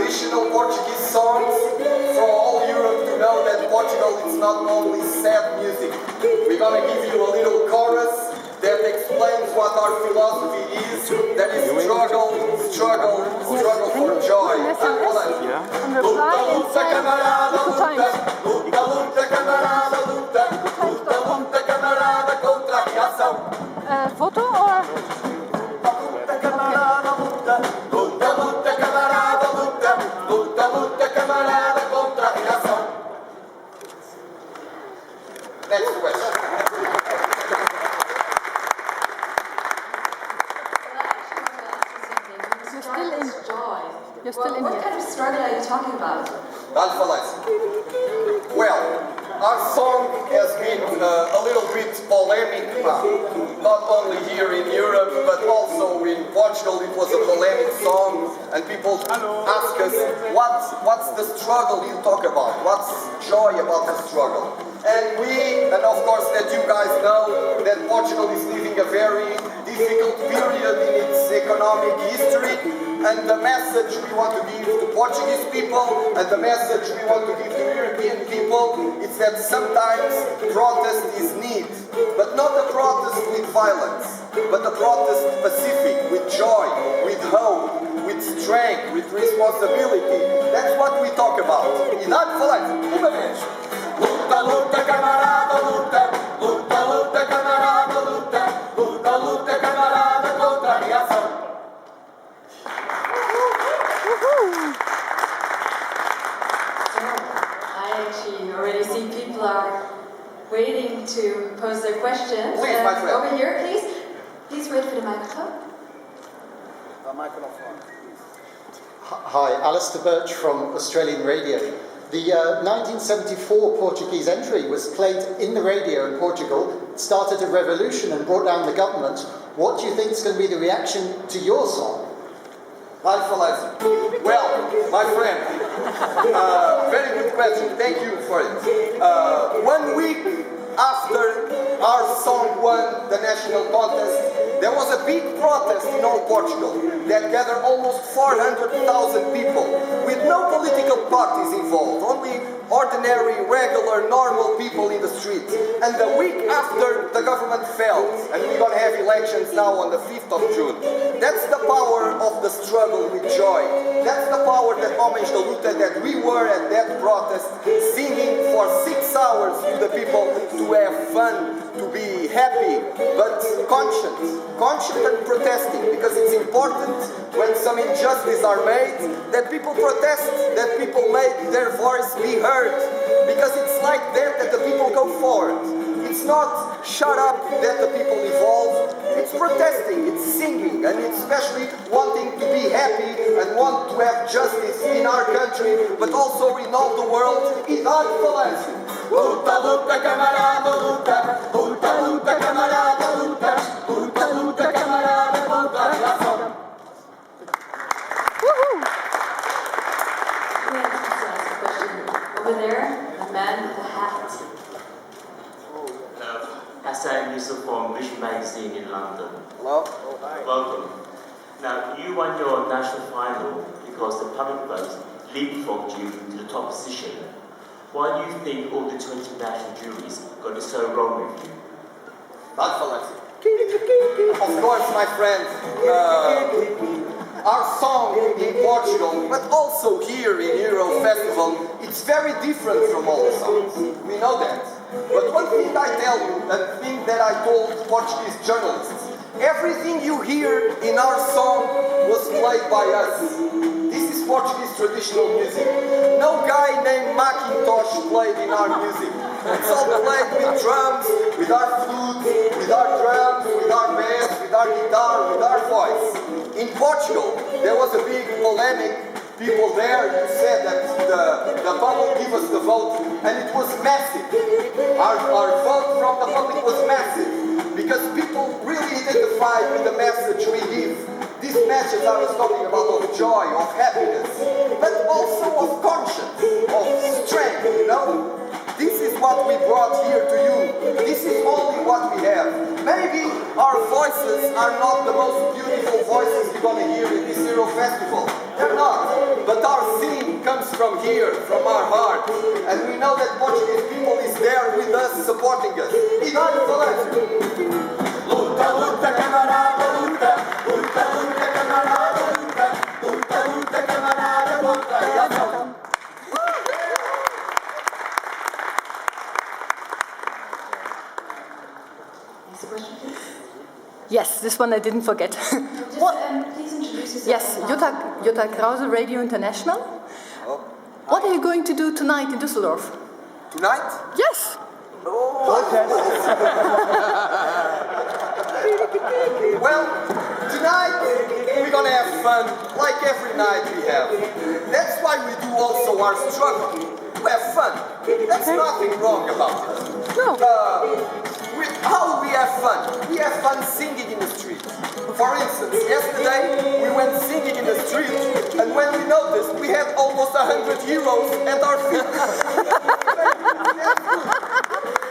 traditional Portuguese songs for all Europe to know that Portugal is not only sad music. We're gonna give you a little chorus that explains what our philosophy is, that is struggle for joy. Luta, luta, camarada, luta. Luta, luta, camarada, luta. Luta, luta, camarada, contra a reação. Photo or? Luta, camarada, luta. Luta, luta, camarada, luta. Luta, luta, camarada, contra a reação. Next question. You're still in What here. kind of struggle are you talking about? Well, our song has been a little bit polemic, not only here in Europe, but also in Portugal. It was a polemic song, and people ask us, what's the struggle you talk about? What's joy about the struggle? And of course that you guys know that Portugal is living a very difficult period in its economic history, and the message we want to give to Portuguese people and the message we want to give to European people is that sometimes protest is need, but not a protest with violence, but a protest pacific, with joy, with hope, with strength, with responsibility. That's what we talk about. Uma vez. Luta, luta, camarada, luta. Luta, luta, camarada, luta. Luta, luta, camarada, contra a reação. I actually already see people are waiting to pose their questions. Please, my friend. Over here, please. Please wait for the microphone. The microphone. Hi, Alistair Birch from Australian Radio. The 1974 Portuguese entry was played in the radio in Portugal, started a revolution and brought down the government. What do you think is going to be the reaction to your song? Well, my friend, very good question. Thank you for it. 1 week after our song won the national contest, there was a big protest in all Portugal that gathered almost 400,000 people with no political parties involved, only ordinary, regular, normal people in the streets. And the week after, the government failed, and we're going to have elections now on the 5th of June. That's the power of the struggle with joy. That's the power that Homens Da Luta, that we were at that protest, singing for 6 hours to the people to have fun, to be happy, but conscient and protesting, because it's important when some injustices are made that people protest, that people make their voice be heard, because it's like that the people go forward. It's not shut up that the people evolve, it's protesting, it's singing, and it's especially wanting to be happy and want to have justice in our country, but also in all the world. Luta, luta, camarada, luta. Luta, luta, camarada, luta. Luta, luta, camarada, contra a reação. Over there, the man with the hat. Hassan Yusuf from Vision Magazine in London. Hello. Welcome. Now, you won your national final because the public vote leapfrogged you to the top position. Why do you think all the 20 national juries got it so wrong with you? Of course, my friend, our song in Portugal, but also here in Euro Festival, it's very different from all the songs. We know that. But one thing I tell you, and thing that I told Portuguese journalists, everything you hear in our song was played by us. This is Portuguese traditional music. No guy named Macintosh played in our music. It's all played with drums, with our flute, with our drums, with our bass, with our guitar, with our voice. In Portugal, there was a big polemic. People there, you said that the public gave us the vote, and it was massive. Our vote from the public was massive, because people really identified with the message we give. This message I was talking about of joy, of happiness, but also of conscience, of strength, you know? This is what we brought here to you. This is only what we have. Maybe our voices are not the most beautiful voices you're going to hear in this Euro Festival. They're not. But our comes from here, from our heart. And we know that Portuguese people is there with us, supporting us. Idade Valência. Luta, luta, camarada, luta. Luta, luta, camarada, luta. Luta, luta, camarada, contra a reação. Next question, please. Yes, this one I didn't forget. Just, please introduce yourself. Yes, Jutta Krause, Radio International. Oh. What are you going to do tonight in Düsseldorf? Tonight? Yes. Well, tonight we're gonna have fun, like every night we have. That's why we do also our struggle. We have fun. There's nothing wrong about it. No. How we have fun? We have fun singing in the street. For instance, yesterday we went singing in the street, and when we noticed, we had almost 100 euros at our feet.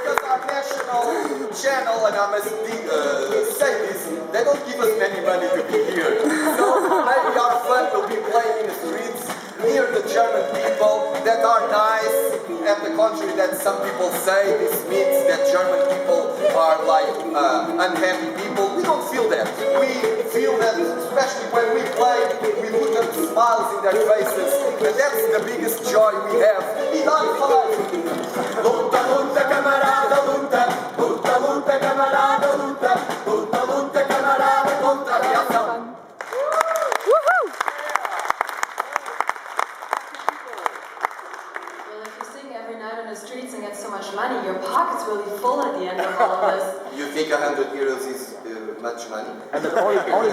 Because our national channel, and I must say this, they don't give us any money to be here. So maybe our fun will be playing in the streets near the German people that are nice, and the country that some people say this means that German people are like unhappy people. We don't feel that. We feel that, especially when we play, we put them smiles in their faces, and that's the biggest joy we have. Idade Valência. Luta, luta, camarada, luta. Luta, luta, camarada, luta. Luta, luta, camarada, contra a reação. Streets and get so much money, your pocket's really full at the end of all of this. You think 100 euros is much money? And then only one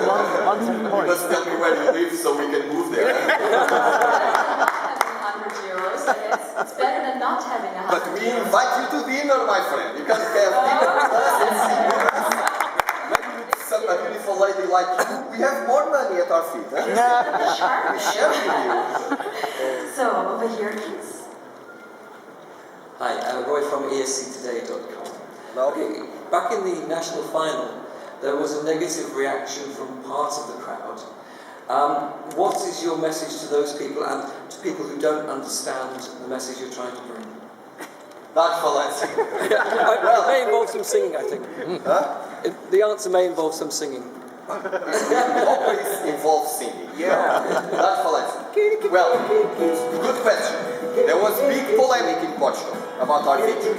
You point. must tell me where you live so we can move there. Having 100 euros, I guess. It's better than not having 100 But we invite you to dinner, my friend. You can have dinner with us and sing with us. Maybe with a beautiful lady like you. We have more money at our feet. Huh? We share with you. So, over here, please. Hi, I'm Roy from ESCtoday.com. Okay, back in the national final, there was a negative reaction from parts of the crowd. What is your message to those people and to people who don't understand the message you're trying to bring? Idade Valência. It may involve some singing, I think. Huh? The answer may involve some singing. Always involves singing. Yeah. Idade Valência. Well, good question. There was big polemic in Portugal about our victory.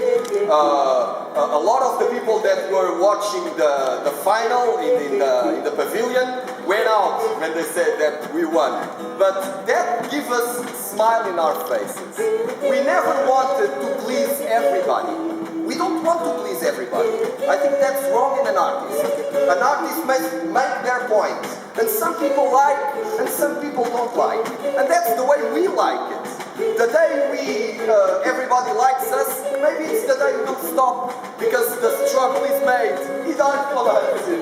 A lot of the people that were watching the final in the pavilion went out when they said that we won. But that gives us a smile in our faces. We never wanted to please everybody. We don't want to please everybody. I think that's wrong in an artist. An artist must make their point. And some people like, and some people don't like. And that's the way we like it. The day everybody likes us, maybe it's the day we'll stop, because the struggle is made. Idade Valência.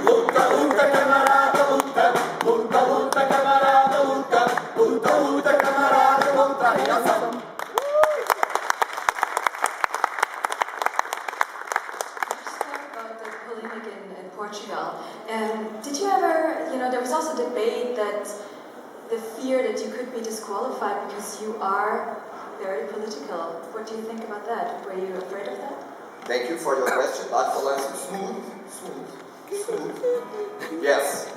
Luta, luta, camarada, luta. Luta, luta, camarada, luta. Luta, luta, camarada, contra a reação. In Portugal. Did you ever, there was also debate that the fear that you could be disqualified because you are very political. What do you think about that? Were you afraid of that? Thank you for your question. Idade Valência. Smooth. Yes.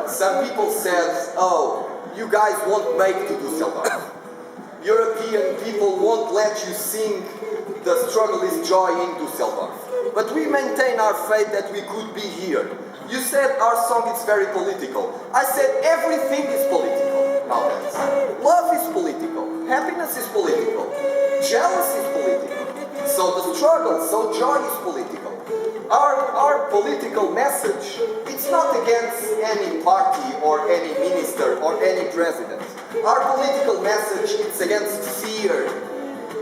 Some people said, oh, you guys won't make to Düsseldorf. European people won't let you sing The Struggle is Joy in Düsseldorf. But we maintain our faith that we could be here. You said our song is very political. I said everything is political nowadays. Love is political. Happiness is political. Jealousy is political. So the struggle, so joy is political. Our political message, it's not against any party or any minister or any president. Our political message, it's against fear.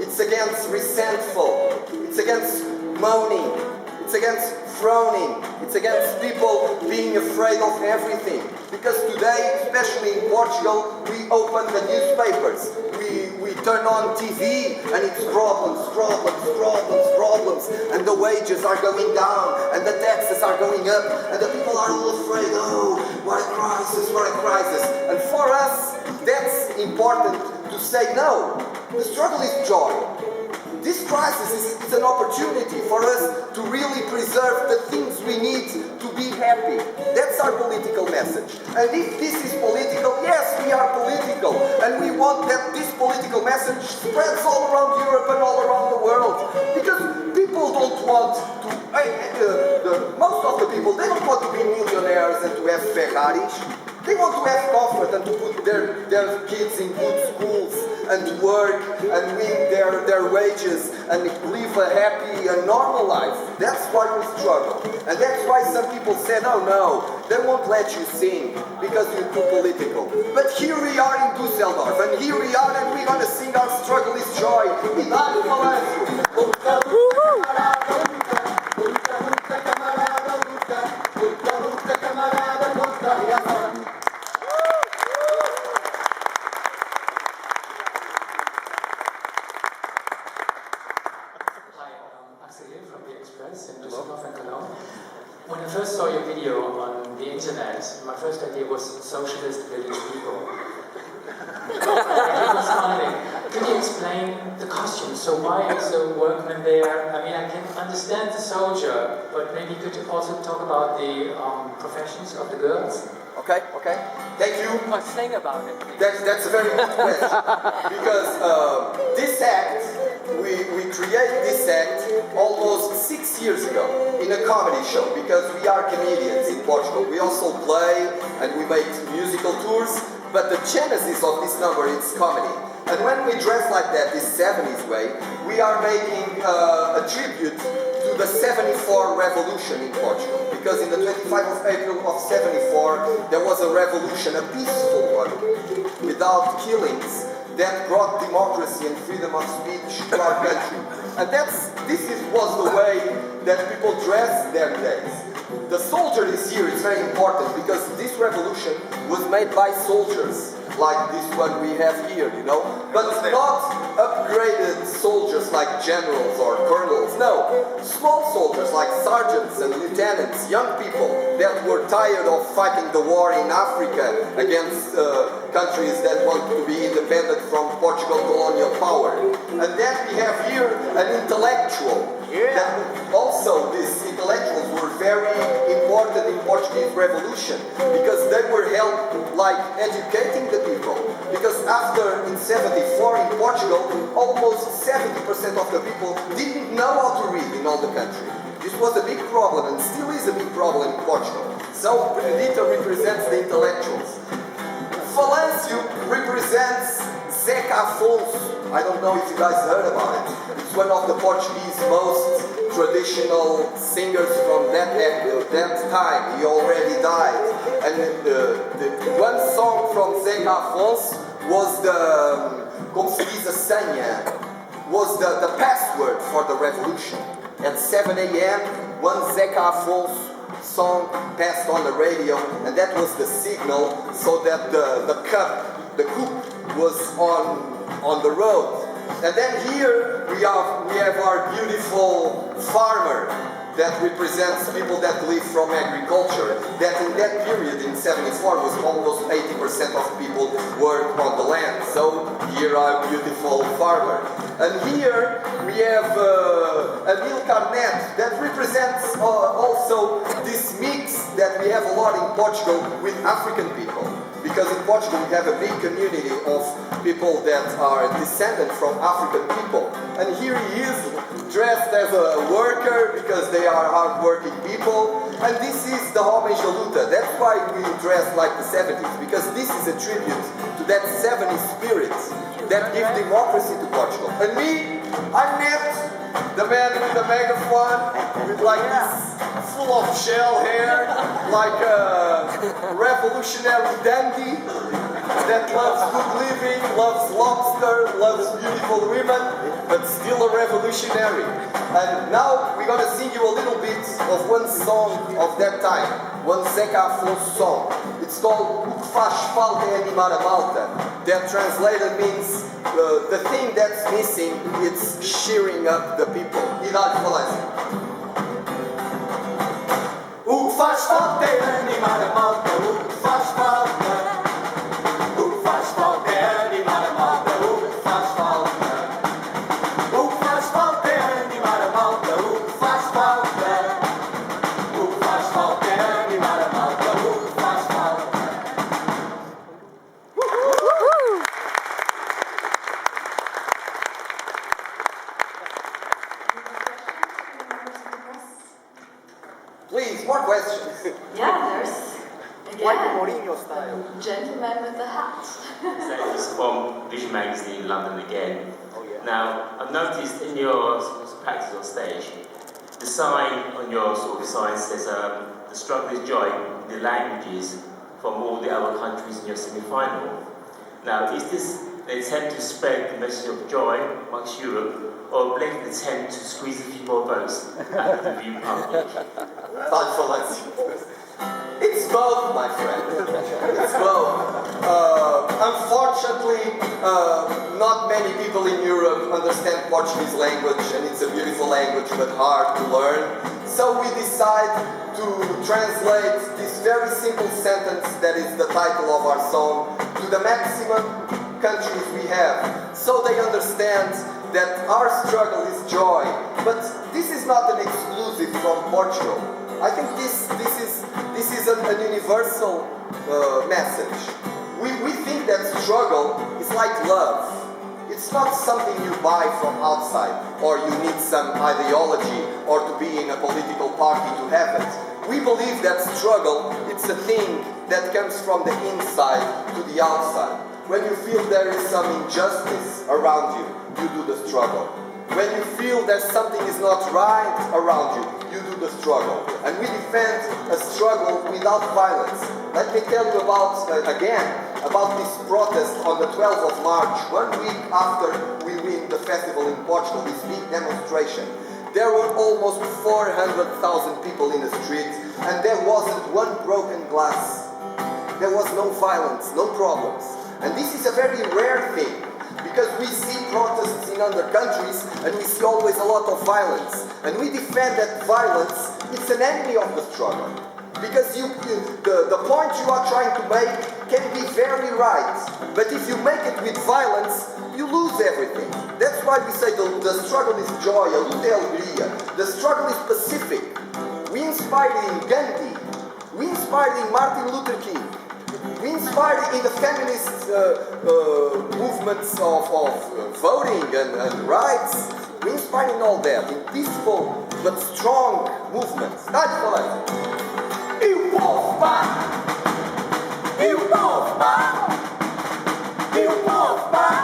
It's against resentful. It's against moaning. It's against frowning. It's against people being afraid of everything. Because today, especially in Portugal, we open the newspapers. We turn on TV and it's problems. And the wages are going down and the taxes are going up and the people are all afraid. Oh, what a crisis. And for us, that's important to say no. The struggle is joy. This crisis is an opportunity for us to really preserve the things we need to be happy. That's our political message. And if this is political, yes, we are political. And we want that this political message spreads all around Europe and all around the world. Because people don't want to, most of the people, they don't want to be millionaires and to have Ferraris. They want to have comfort and to put their kids in good schools and to work and win their wages and live a happy and normal life. That's why we struggle. And that's why some people said, oh no, they won't let you sing because you're too political. But here we are in Düsseldorf, and here we are, and we're going to sing our struggle is joy. From the Express in Düsseldorf and Cologne. When I first saw your video on the internet, my first idea was socialist village people. Could you explain the costume? So why is a workman there? I mean, I can understand the soldier, but maybe could you also talk about the professions of the girls? Okay. Thank you. Sing about it. That's a very good question. Because this act, we created this act almost 6 years ago in a comedy show, because we are comedians in Portugal. We also play and we make musical tours, but the genesis of this number is comedy. And when we dress like that, this 70s way, we are making a tribute to the 74 revolution in Portugal. Because in the 25th of April of 74, there was a revolution, a peaceful one, without killings, that brought democracy and freedom of speech to our country. And this was the way that people dressed their days. The soldier this year is very important because this revolution was made by soldiers, like this one we have here, you know, but not upgraded soldiers like generals or colonels, no, small soldiers like sergeants and lieutenants, young people that were tired of fighting the war in Africa against countries that want to be independent from Portugal colonial power. And then we have here an intellectual. That also, these intellectuals were very important in Portuguese Revolution because they were helping, like, educating the people. Because after, in 74 in Portugal, almost 70% of the people didn't know how to read in all the country. This was a big problem and still is a big problem in Portugal. So, Benedita represents the intellectuals. Falâncio represents Zeca Afonso. I don't know if you guys heard about it. It's one of the Portuguese most traditional singers from that time. He already died. And the one song from Zeca Afonso was como se diz a senha, was the password for the revolution. At 7 a.m., one Zeca Afonso song passed on the radio, and that was the signal so that the coup was on the road. And then here we have our beautiful farmer that represents people that live from agriculture, that in that period in 74 was almost 80% of people work on the land. So here our beautiful farmer. And here we have Emil Carnet that represents also this mix that we have a lot in Portugal with African people. Because in Portugal we have a big community of people that are descended from African people. And here he is dressed as a worker because they are hard-working people. And this is the Homens Da Luta. That's why we dress like the 70s, because this is a tribute to that 70s spirit that gives democracy to Portugal. And me, I met the man with the megaphone with like this full of shell hair, like a revolutionary dandy that loves good living, loves lobster, loves beautiful women, but still a revolutionary. And now we're going to sing you a little bit of one song of that time, one Zeca Afonso song. It's called O que faz falta é animar a malta. That translated means the thing that's missing, it's cheering up the people. Idade Falência. O que faz falta é animar a malta. O que faz falta. O que faz falta. Yeah. Gentleman with the hat. That is from Vision Magazine in London again. Now, I've noticed in your practice on stage, the sign on your sort of sign says the struggle is joy in the languages from all the other countries in your semi-final. Now, is this an attempt to spread the message of joy amongst Europe, or a blatant attempt to squeeze a few more votes out of the view public? It's both, my friend. It's both. Unfortunately, not many people in Europe understand Portuguese language, and it's a beautiful language but hard to learn. So we decide to translate this very simple sentence that is the title of our song to the maximum countries we have, so they understand that our struggle is joy. But this is not an exclusive from Portugal. I think this is a universal message. We think that struggle is like love. It's not something you buy from outside, or you need some ideology or to be in a political party to have it. We believe that struggle, it's a thing that comes from the inside to the outside. When you feel there is some injustice around you, you do the struggle. When you feel that something is not right around you, you do the struggle. And we defend a struggle without violence. Let me tell you about this protest on the 12th of March, 1 week after we win the festival in Portugal, this big demonstration. There were almost 400,000 people in the street, and there wasn't one broken glass. There was no violence, no problems. And this is a very rare thing, because we see protests in other countries and we see always a lot of violence. And we defend that violence, it's an enemy of the struggle. Because the point you are trying to make can be very right. But if you make it with violence, you lose everything. That's why we say the struggle is joy, a luta é alegria. The struggle is pacific. We inspired in Gandhi. We inspired in Martin Luther King. We inspired in the feminist movements of voting and rights. We inspired in all that, in peaceful but strong movements. That's what I think. E o povo vai! E o povo vai! E o povo vai!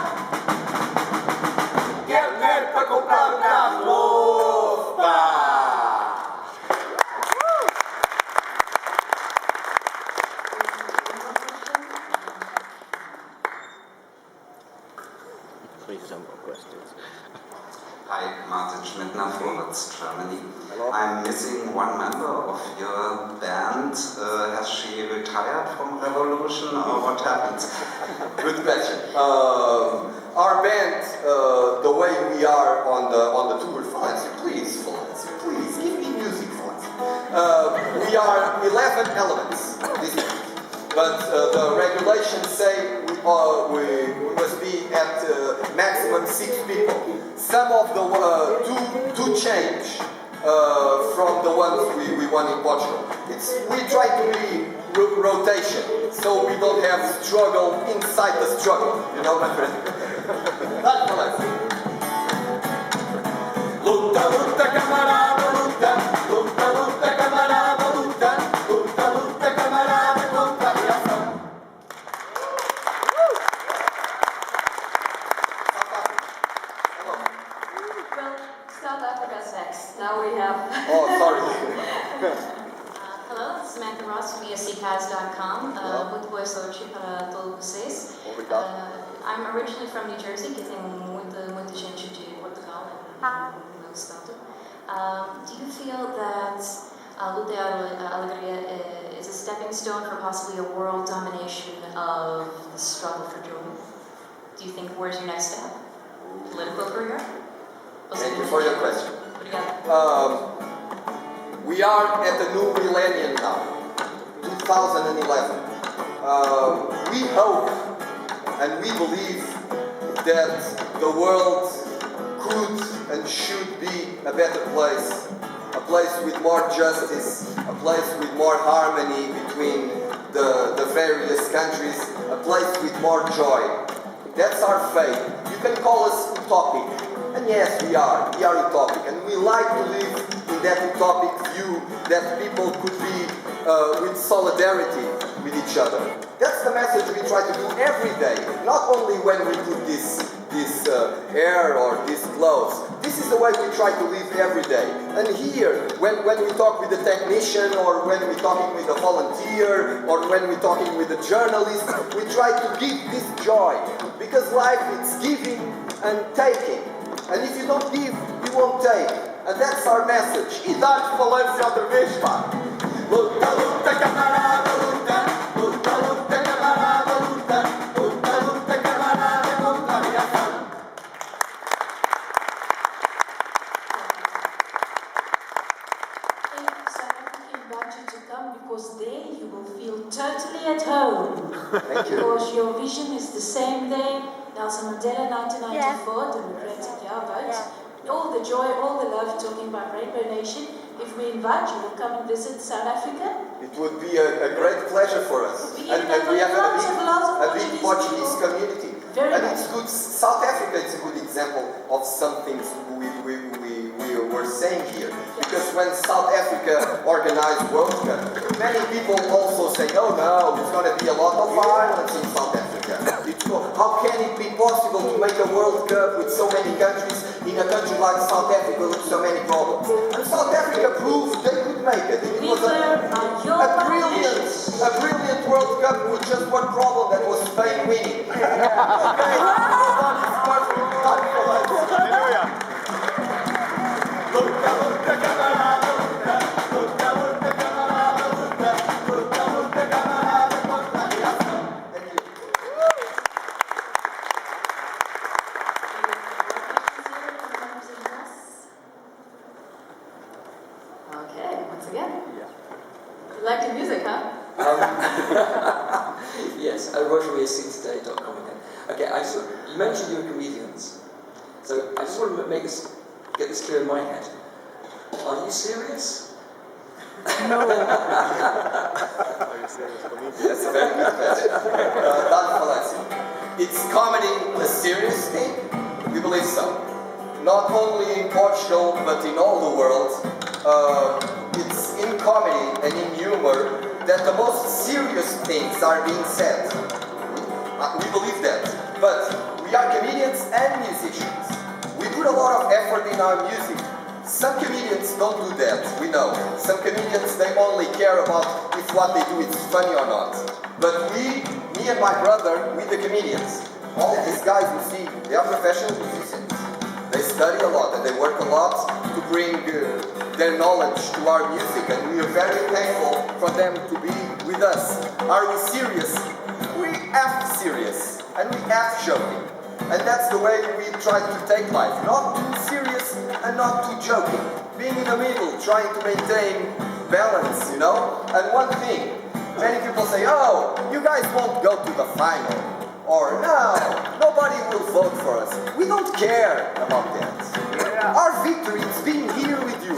Quero dinheiro para comprar carro novo! Hi, Martin Schmidtner, Vorwärts, Germany. Hello. I'm missing one member of your band. Has she retired from Revolution, or what happened? Good question. Our band, the way we are on the tour, Florence, please, give me music, Florence. We are 11 elements, but the regulations say we must be at maximum 6 people. Some of the two change from the ones we won in Portugal. We try to be rotation, so we don't have struggle inside the struggle. You know, my friend. That's what I think. Luta, luta, camarada, luta. Luta, luta, camarada, luta. Luta, luta, camarada, contra a reação. Well, South Africa's next. Now we have... Oh, sorry. Hello, this is Samantha Ross from ESCCast.com. Muito boa sorte para todos vocês. I'm originally from New Jersey, que tem muita gente de Portugal no meu estado. Do you feel that Luta É Alegria is a stepping stone for possibly a world domination of the struggle for joy? Do you think, where's your next step? Political career? Thank you for your question. We are at the new millennium now, 2011. We hope and we believe that the world could and should be a better place, a place with more justice, a place with more harmony between the various countries, a place with more joy. That's our faith. You can call us utopic, and yes, we are utopic, and we like to live in that utopic view that people could be with solidarity, with each other. That's the message we try to do every day, not only when we put this hair or these clothes. This is the way we try to live every day. And here, when we talk with the technician, or when we're talking with a volunteer, or when we're talking with a journalist, we try to give this joy. Because life is giving and taking. And if you don't give, you won't take. And that's our message. E dar falância outra vez, pá. Luta, luta, camarada, luta. Luta, luta, camarada, luta. Luta, luta, camarada, luta. South Africa invite you to come because there you will feel totally at home. Thank you. Because your vision is the same day. Nelson Mandela, 1994, Democratic vote. All the joy, all the love, talking about Rainbow Nation. If we invite you, will come and visit South Africa. It would be a great pleasure for us. And we have a big Portuguese community. Very and nice. it's good. South Africa is a good example of some things we were saying here. Because when South Africa organized World Cup, many people also say, oh no, it's going to be a lot of violence in South Africa. How can it be possible to make a World Cup with so many countries in a country like South Africa with so many problems? And South Africa proved they could make it. It was a brilliant World Cup with just one problem, that was Spain winning. Okay, it's perfect. Hallelujah. Okay, once again. You like the music, huh? Yes, I wrote from ESCtoday.com again. Okay, you mentioned you were comedians. So I just want to get this clear in my head. Are you serious? No. Are you serious? That's a very good question. Is comedy a serious thing? We believe so. Not only in Portugal, but in all the world. It's in comedy and in humor that the most serious things are being said. We believe that. But we are comedians and musicians. We put a lot of effort in our music. Some comedians don't do that, we know. Some comedians, they only care about if what they do is funny or not. But me and my brother, we the comedians, all these guys you see, they are professional musicians. They study a lot and they work a lot to bring their knowledge to our music, and we are very thankful for them to be with us. Are we serious? We are serious, and we are joking. And that's the way we try to take life. Not too serious and not too joking. Being in the middle, trying to maintain balance, you know? And one thing, many people say, oh, you guys won't go to the final. Or, no, nobody will vote for us. We don't care about that. Our victory is being here with you,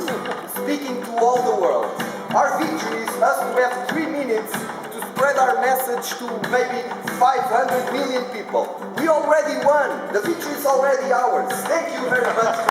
speaking to all the world. Our victory is us to have 3 minutes to spread our message to maybe 500 million people. We already won. The victory is already ours. Thank you very much.